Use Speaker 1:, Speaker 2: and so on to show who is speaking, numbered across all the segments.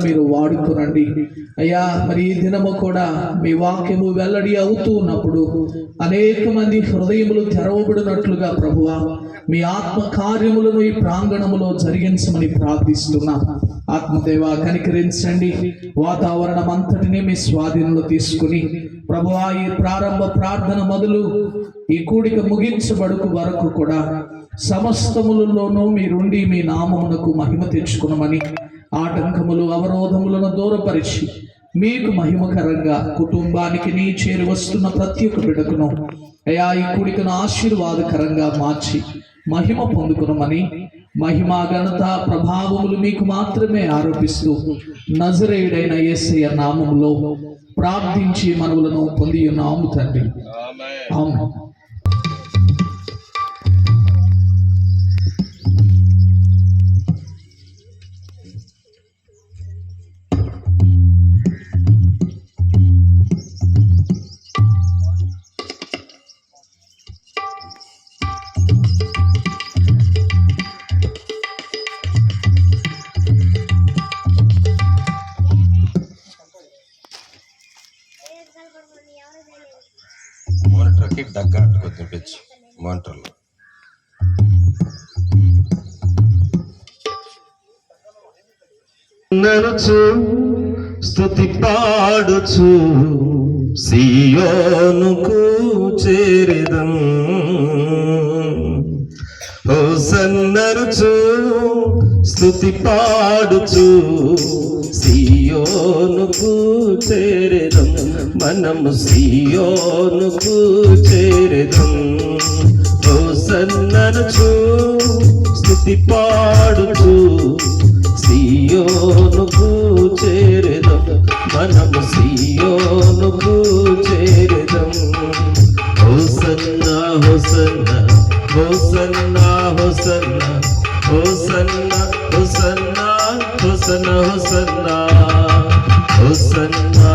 Speaker 1: మీరు వాడుకోనండి అయ్యా. మరి ఈ దినము కూడా మీ వాక్యము వెల్లడి అవుతూ ఉన్నప్పుడు అనేక మంది హృదయములు తెరవబడినట్లుగా ప్రభువా మీ ఆత్మ కార్యములను ఈ ప్రాంగణములో జరిగించమని ప్రార్థిస్తున్నా. ఆత్మదేవ కనికరించండి. వాతావరణం అంతటినీ మీ స్వాధీనంలో తీసుకుని ప్రభువా ఈ ప్రారంభ ప్రార్థన మొదలు ఈ కూడిక ముగించబడుకు వరకు కూడా సమస్తములలోనూ మీరుండి మీ నామమునకు మహిమ తెచ్చుకునమని, ఆటంకములు అవరోధములను దూరపరిచి మీకు మహిమకరంగా కుటుంబానికి నీ చేరి వస్తున్న ప్రతి ఒక్క బిడ్డకును అయా ఈ కూడికను ఆశీర్వాదకరంగా మార్చి మహిమ పొందుకునమని, మహిమ ఘనత ప్రభావములు మీకు మాత్రమే ఆరోపిస్తూ నజరేయుడైన యేసయ్య నామములో ప్రార్థించి మనవులను పొంది ఉన్నాము తండ్రి. ఆమేన్.
Speaker 2: మానిటర్కి దగ్గర కొంచెం పెంచు మానిటర్లో. నరుచు స్తుతి పాడుచు సియోనుకు చేరెదం. హోసన్నరుచు స్తుతి పాడుచు సియోనుకు చేరెదం. మనము సియోనుకు చేరెదం. హోసన్నరుచు స్తుతి పాడుచు సియోనుకు చేరెదం. మనము సియోనుకు చేరెదం. హోసన్నా హోసన్నా హోసన్నా హోసన్నా హోసన్నా హోసన్నా హోసన్నా హోసన్నా హోసన్నా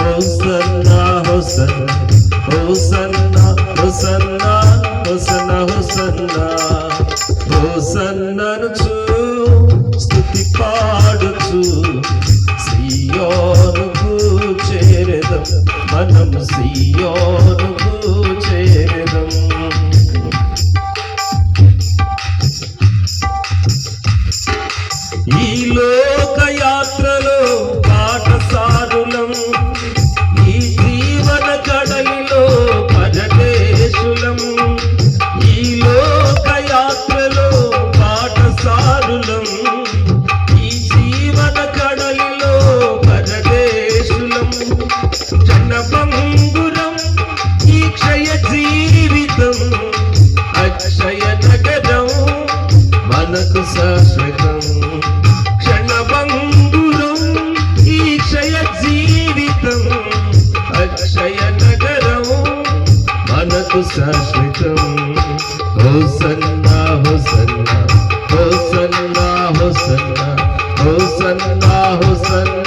Speaker 2: హోసన్నా హోసన్నా హోసన్నా హోసన్నా హోసన్నా హోసన్నా హోసన్ననుచు స్తుతి పాడుచు సియోనుకు చేరెదం. మనం సియోనుకు చేరెదం. ఈ లోకయాత్రలో పాఠశారులం, ఈ జీవన కడలిలో పరదేశులం. ఈ లోకయాత్రలో పాఠశారులం, ఈ జీవన కడలిలో పరదేశులం. జనబంగురం ఈ క్షయ జీవితం, అక్షయ నగరం మనకు శాశ్వతం. క్షణబంగురం ఈ క్షయ జీవితం, అక్షయ నగరం మనకు శాశ్వతం. హోసన్నా హోసన్నా హోసన్నా హోసన్నా హోసన్నా హోసన్నా